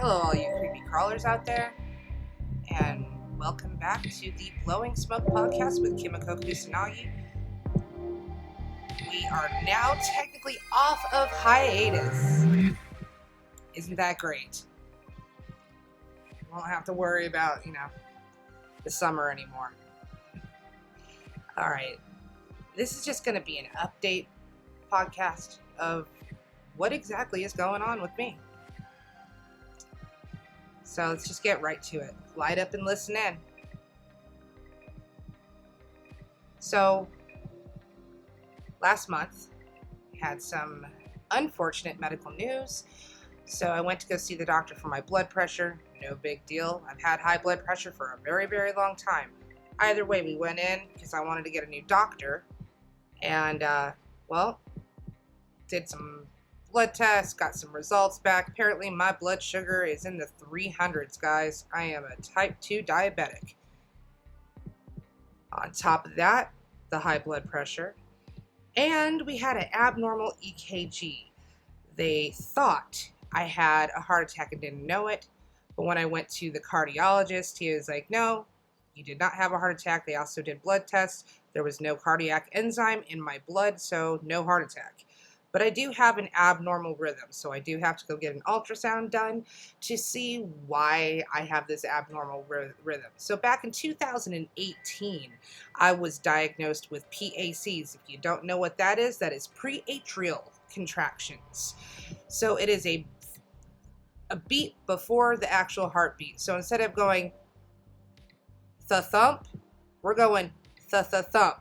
Hello, all you creepy crawlers out there, and welcome back to the Blowing Smoke podcast with Kimiko Kusanagi. We are now technically off of hiatus. Isn't that great? Won't have to worry about, the summer anymore. Alright, this is just going to be an update podcast of what exactly is going on with me. So let's just get right to it. Light up and listen in. So, last month, had some unfortunate medical news. So I went to go see the doctor for my blood pressure. No big deal. I've had high blood pressure for a very, very long time. Either way, we went in because I wanted to get a new doctor. And, did some blood tests, got some results back. Apparently my blood sugar is in the 300s, guys. I am a type 2 diabetic. On top of that, the high blood pressure. And we had an abnormal EKG. They thought I had a heart attack and didn't know it. But when I went to the cardiologist, he was like, no, you did not have a heart attack. They also did blood tests. There was no cardiac enzyme in my blood, so no heart attack. But I do have an abnormal rhythm, so I do have to go get an ultrasound done to see why I have this abnormal rhythm. So back in 2018, I was diagnosed with PACs. If you don't know what that is preatrial contractions. So it is a beat before the actual heartbeat. So instead of going th-thump, we're going th-th-thump.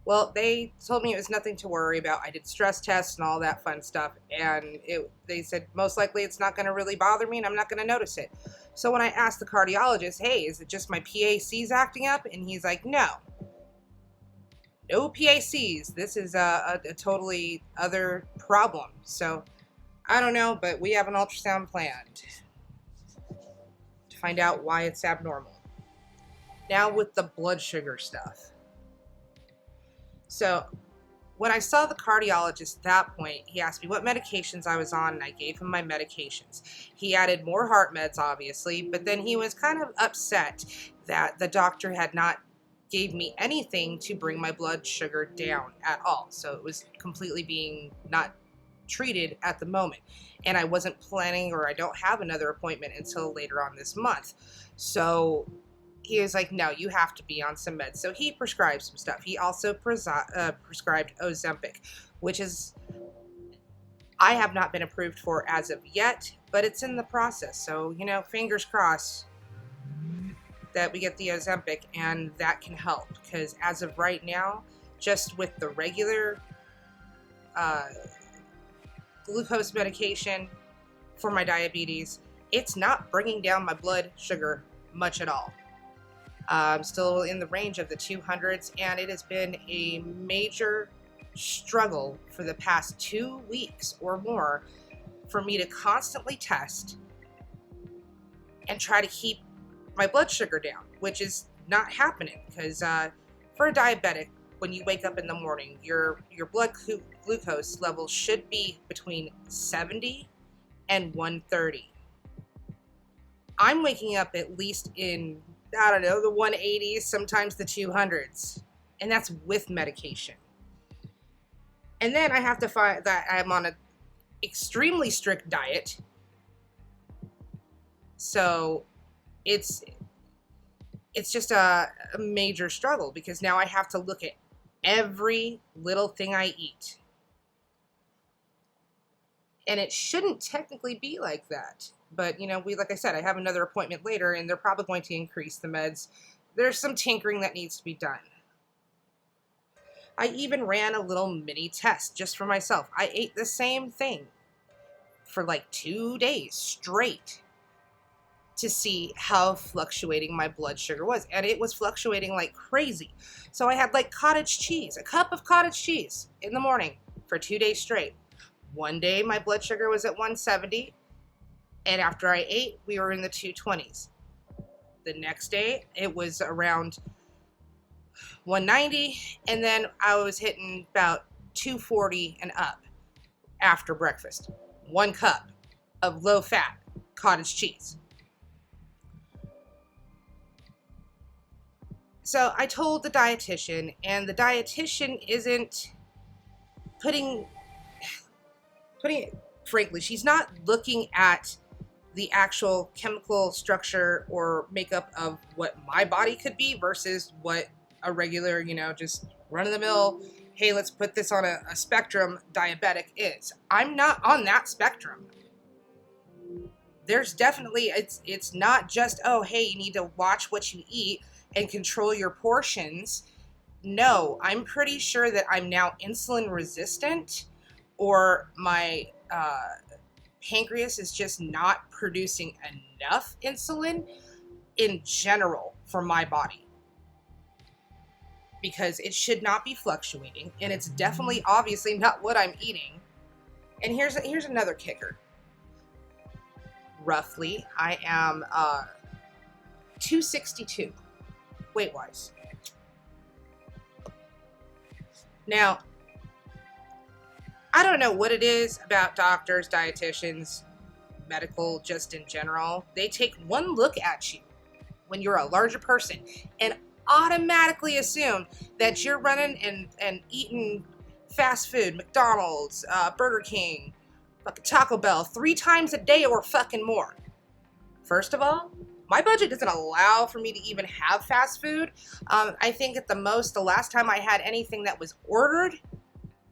Well, they told me it was nothing to worry about. I did stress tests and all that fun stuff, and they said most likely it's not going to really bother me and I'm not going to notice it. So when I asked the cardiologist, hey, is it just my PACs acting up? And he's like, no PACs. This is a totally other problem. So I don't know, but we have an ultrasound planned to find out why it's abnormal. Now with the blood sugar stuff. So when I saw the cardiologist at that point, he asked me what medications I was on, and I gave him my medications. He added more heart meds, obviously, but then he was kind of upset that the doctor had not gave me anything to bring my blood sugar down at all. So it was completely being not treated at the moment. And I wasn't planning, or I don't have another appointment until later on this month. So he was like, no, you have to be on some meds. So he prescribed some stuff. He also prescribed Ozempic, which is, I have not been approved for as of yet, but it's in the process. So, fingers crossed that we get the Ozempic and that can help. Because as of right now, just with the regular glucose medication for my diabetes, it's not bringing down my blood sugar much at all. I'm still in the range of the 200s, and it has been a major struggle for the past 2 weeks or more for me to constantly test and try to keep my blood sugar down, which is not happening because for a diabetic, when you wake up in the morning, your blood glucose level should be between 70 and 130. I'm waking up at least in, I don't know, the 180s, sometimes the 200s. And that's with medication. And then I have to find that I'm on an extremely strict diet. So it's just a major struggle because now I have to look at every little thing I eat. And it shouldn't technically be like that. But, like I said, I have another appointment later, and they're probably going to increase the meds. There's some tinkering that needs to be done. I even ran a little mini test just for myself. I ate the same thing for like 2 days straight to see how fluctuating my blood sugar was. And it was fluctuating like crazy. So I had like cottage cheese, a cup of cottage cheese in the morning for 2 days straight. One day my blood sugar was at 170. And after I ate, we were in the 220s. The next day, it was around 190. And then I was hitting about 240 and up after breakfast. 1 cup. of low-fat cottage cheese. So I told the dietitian, and the dietitian isn't putting it frankly, she's not looking at the actual chemical structure or makeup of what my body could be versus what a regular, just run-of-the-mill, hey, let's put this on a spectrum diabetic is. I'm not on that spectrum. There's definitely, it's not just, oh, hey, you need to watch what you eat and control your portions. No, I'm pretty sure that I'm now insulin resistant, or my pancreas is just not producing enough insulin in general for my body, because it should not be fluctuating, and it's definitely obviously not what I'm eating. And here's another kicker. Roughly, I am 262 weight-wise. Now, I don't know what it is about doctors, dietitians, medical, just in general. They take one look at you when you're a larger person and automatically assume that you're running and eating fast food, McDonald's, Burger King, fucking Taco Bell 3 times a day or fucking more. First of all, my budget doesn't allow for me to even have fast food. I think at the most, the last time I had anything that was ordered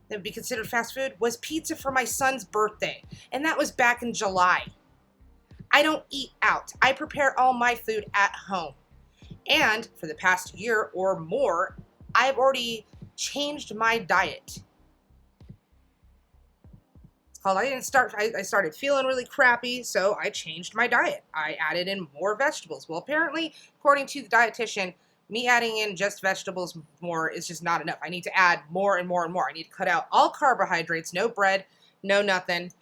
that would be considered fast food was pizza for my son's birthday. And that was back in July. I don't eat out. I prepare all my food at home. And for the past year or more, I've already changed my diet. I started feeling really crappy, so I changed my diet. I added in more vegetables. Well, apparently, according to the dietitian, me adding in just vegetables more is just not enough. I need to add more and more and more. I need to cut out all carbohydrates, no bread, no nothing,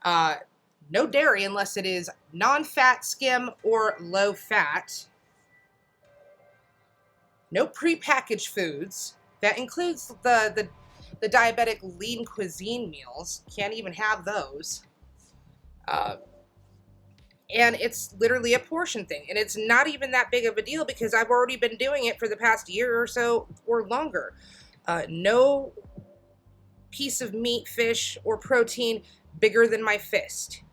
no dairy unless it is non-fat, skim, or low fat. No prepackaged foods. That includes the diabetic lean cuisine meals. Can't even have those. And it's literally a portion thing. And it's not even that big of a deal because I've already been doing it for the past year or so or longer. No piece of meat, fish, or protein bigger than my fist.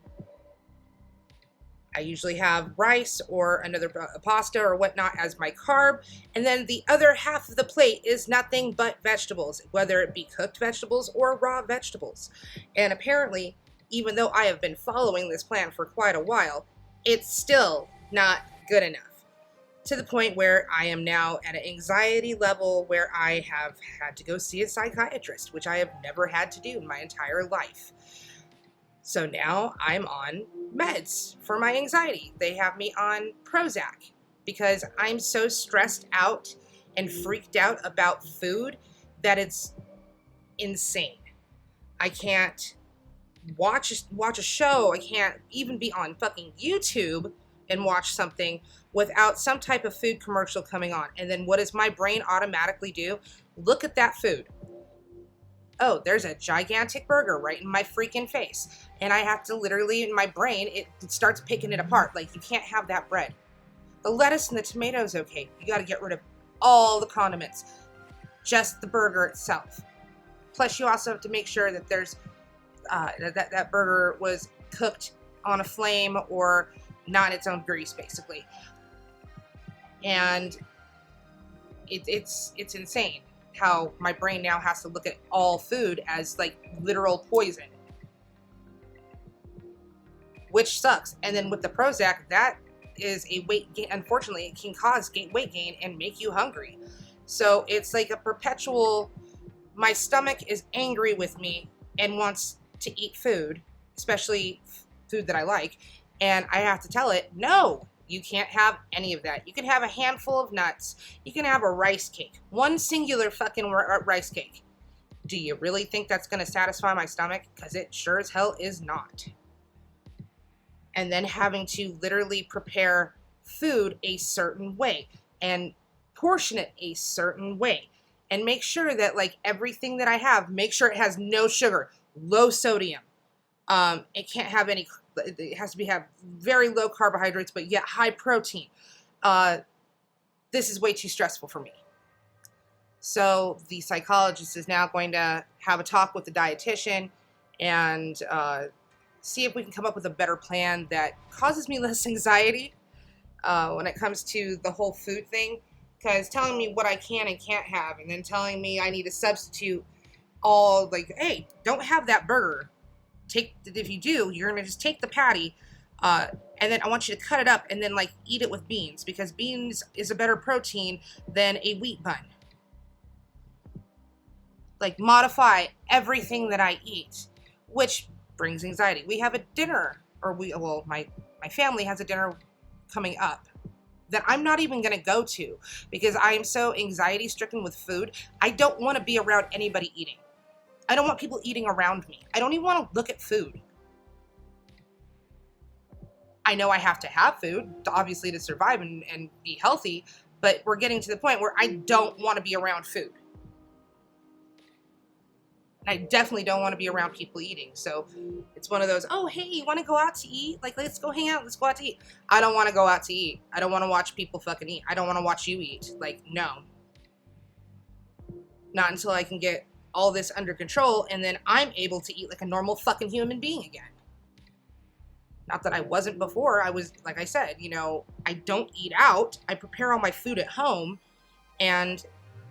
I usually have rice or another pasta or whatnot as my carb. And then the other half of the plate is nothing but vegetables, whether it be cooked vegetables or raw vegetables. And apparently, even though I have been following this plan for quite a while, it's still not good enough. To the point where I am now at an anxiety level where I have had to go see a psychiatrist, which I have never had to do in my entire life. So now I'm on meds for my anxiety. They have me on Prozac because I'm so stressed out and freaked out about food that it's insane. I can't watch a show. I can't even be on fucking YouTube and watch something without some type of food commercial coming on. And then what does my brain automatically do? Look at that food. Oh, there's a gigantic burger right in my freaking face. And I have to literally, in my brain, it starts picking it apart. Like, you can't have that bread. The lettuce and the tomatoes, okay. You got to get rid of all the condiments. Just the burger itself. Plus, you also have to make sure that there's, that burger was cooked on a flame or not its own grease, basically. And it's insane how my brain now has to look at all food as like literal poison, which sucks. And then with the Prozac, that is a weight gain. Unfortunately, it can cause weight gain and make you hungry. So it's like a perpetual, my stomach is angry with me and wants to eat food, especially food that I like, and I have to tell it, no, you can't have any of that. You can have a handful of nuts. You can have a rice cake. One singular fucking rice cake. Do you really think that's going to satisfy my stomach? Because it sure as hell is not. And then having to literally prepare food a certain way and portion it a certain way. And make sure that, like, everything that I have, make sure it has no sugar, low sodium. It can't have any, it has to have very low carbohydrates, but yet high protein. This is way too stressful for me. So the psychologist is now going to have a talk with the dietitian and see if we can come up with a better plan that causes me less anxiety when it comes to the whole food thing. Because telling me what I can and can't have, and then telling me I need to substitute all, like, hey, don't have that burger. If you do, you're going to just take the patty, and then I want you to cut it up and then, like, eat it with beans, because beans is a better protein than a wheat bun. Like, modify everything that I eat, which brings anxiety. We have a dinner, my family has a dinner coming up that I'm not even going to go to because I am so anxiety stricken with food. I don't want to be around anybody eating. I don't want people eating around me. I don't even want to look at food. I know I have to have food, obviously, to survive and be healthy, but we're getting to the point where I don't want to be around food. And I definitely don't want to be around people eating. So it's one of those, oh, hey, you want to go out to eat? Like, let's go hang out. Let's go out to eat. I don't want to go out to eat. I don't want to watch people fucking eat. I don't want to watch you eat. Like, no. Not until I can get all this under control and then I'm able to eat like a normal fucking human being again. Not that I wasn't before. I was, like I said, I don't eat out. I prepare all my food at home. And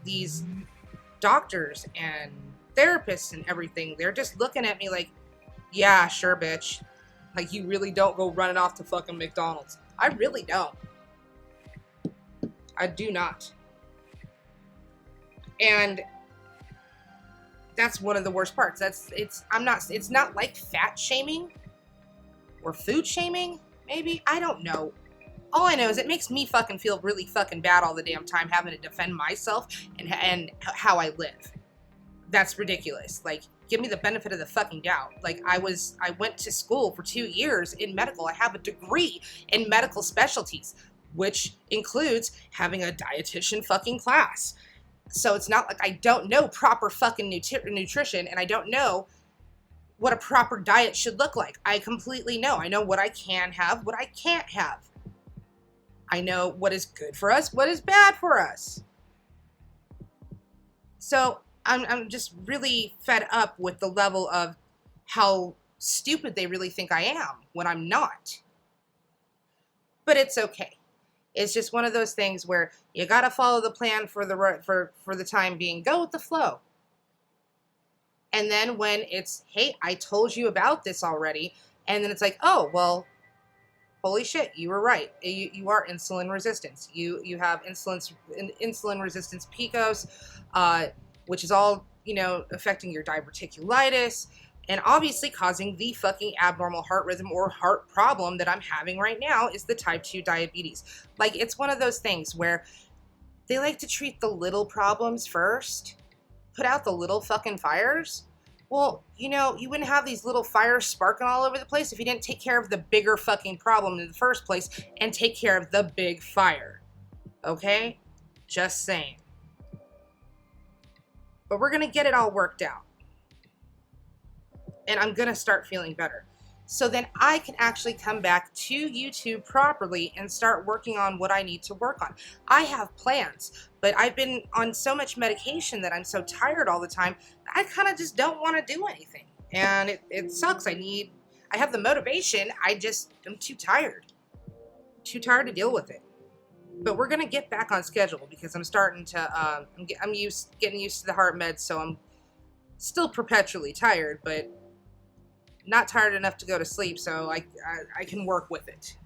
these doctors and therapists and everything, they're just looking at me like, yeah, sure, bitch. Like, you really don't go running off to fucking McDonald's. I really don't. I do not. And that's one of the worst parts. It's not like fat shaming or food shaming, maybe. I don't know. All I know is it makes me fucking feel really fucking bad all the damn time having to defend myself and how I live. That's ridiculous. Like, give me the benefit of the fucking doubt. Like, I went to school for 2 years in medical. I have a degree in medical specialties, which includes having a dietitian fucking class. So it's not like I don't know proper fucking nutrition, and I don't know what a proper diet should look like. I completely know. I know what I can have, what I can't have. I know what is good for us, what is bad for us. So I'm just really fed up with the level of how stupid they really think I am when I'm not. But it's okay. It's just one of those things where you gotta follow the plan for the time being. Go with the flow. And then when it's, hey, I told you about this already, and then it's like, oh, well, holy shit, you were right. You are insulin resistant. You have insulin resistance PCOS, which is all, affecting your diverticulitis and obviously causing the fucking abnormal heart rhythm or heart problem that I'm having right now is the type 2 diabetes. Like, it's one of those things where they like to treat the little problems first, put out the little fucking fires. Well, you wouldn't have these little fires sparking all over the place if you didn't take care of the bigger fucking problem in the first place and take care of the big fire. Okay? Just saying. But we're going to get it all worked out. And I'm going to start feeling better. So then I can actually come back to YouTube properly and start working on what I need to work on. I have plans, but I've been on so much medication that I'm so tired all the time, I kind of just don't want to do anything. And it sucks. I have the motivation. I'm too tired. Too tired to deal with it. But we're going to get back on schedule because I'm starting to, getting used to the heart meds, so I'm still perpetually tired, but not tired enough to go to sleep, so I can work with it.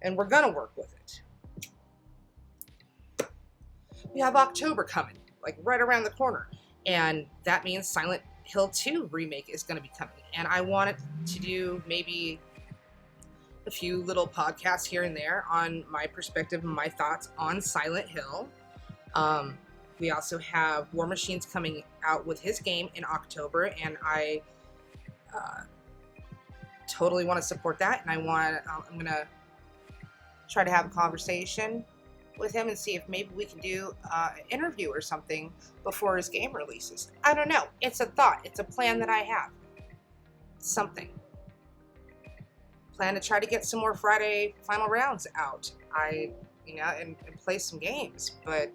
And we're going to work with it. We have October coming, like right around the corner. And that means Silent Hill 2 remake is going to be coming. And I wanted to do maybe a few little podcasts here and there on my perspective and my thoughts on Silent Hill. We also have War Machine's coming out with his game in October, and I totally want to support that. And I'm going to try to have a conversation with him and see if maybe we can do an interview or something before his game releases. I don't know. It's a thought. It's a plan that I have. something. Plan to try to get some more Friday final rounds out. And play some games. But,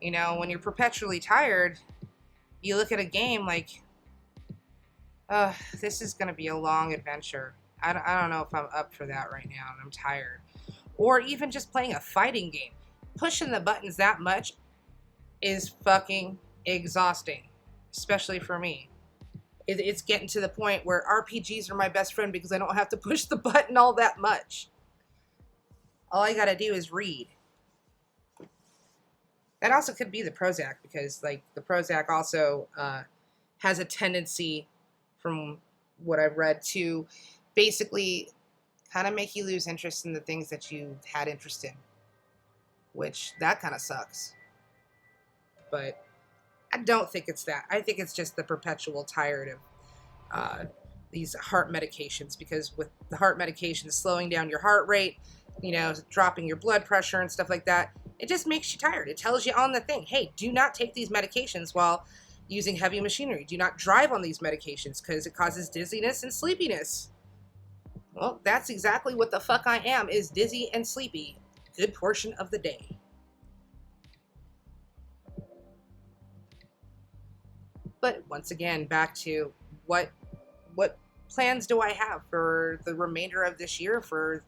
when you're perpetually tired, you look at a game like, this is going to be a long adventure. I don't know if I'm up for that right now, and I'm tired. Or even just playing a fighting game. Pushing the buttons that much is fucking exhausting, especially for me. It's getting to the point where RPGs are my best friend because I don't have to push the button all that much. All I gotta do is read. That also could be the Prozac, because the Prozac also has a tendency, from what I've read, to basically kind of make you lose interest in the things that you had interest in, which that kind of sucks. But I don't think it's that. I think it's just the perpetual tired of these heart medications, because with the heart medications slowing down your heart rate, dropping your blood pressure and stuff like that, it just makes you tired. It tells you on the thing, hey, do not take these medications while using heavy machinery. Do not drive on these medications because it causes dizziness and sleepiness. Well, that's exactly what the fuck I am, is dizzy and sleepy a good portion of the day. But once again, back to what plans do I have for the remainder of this year, for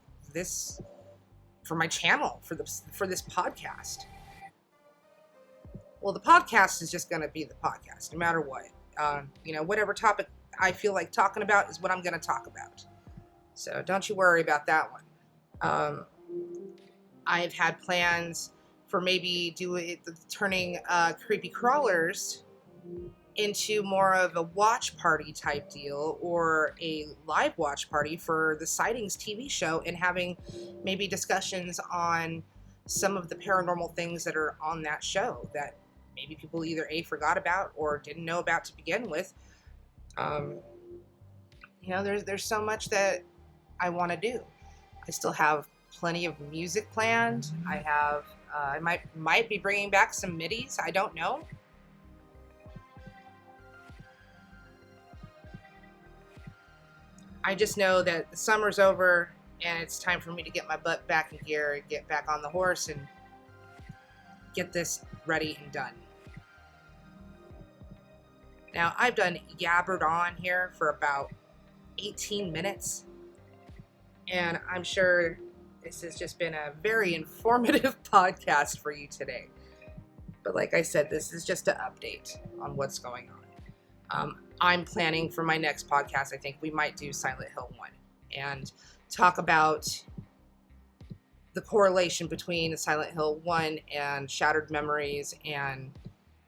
my channel, for this podcast? Well, the podcast is just going to be the podcast, no matter what. Whatever topic I feel like talking about is what I'm going to talk about. So don't you worry about that one. I've had plans for maybe turning Creepy Crawlers into more of a watch party type deal, or a live watch party for the Sightings TV show, and having maybe discussions on some of the paranormal things that are on that show that maybe people either forgot about or didn't know about to begin with. There's so much that I want to do. I still have plenty of music planned. I might be bringing back some midis. I don't know. I just know that the summer's over and it's time for me to get my butt back in gear and get back on the horse and get this ready and done. Now, I've done yabbered on here for about 18 minutes, and I'm sure this has just been a very informative podcast for you today. But like I said, this is just an update on what's going on. I'm planning for my next podcast, I think we might do Silent Hill 1 and talk about the correlation between Silent Hill 1 and Shattered Memories, and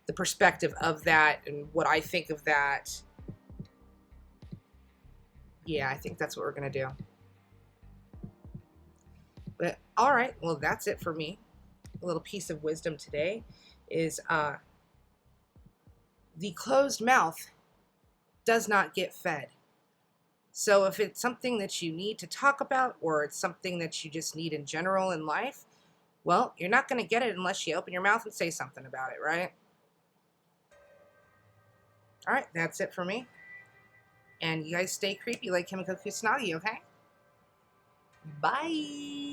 the perspective of that and what I think of that. Yeah, I think that's what we're going to do. But all right, well, that's it for me. A little piece of wisdom today is the closed mouth does not get fed. So if it's something that you need to talk about, or it's something that you just need in general in life, well, you're not going to get it unless you open your mouth and say something about it, right? All right, that's it for me. And you guys stay creepy like Kimiko Kusanagi, okay? Bye!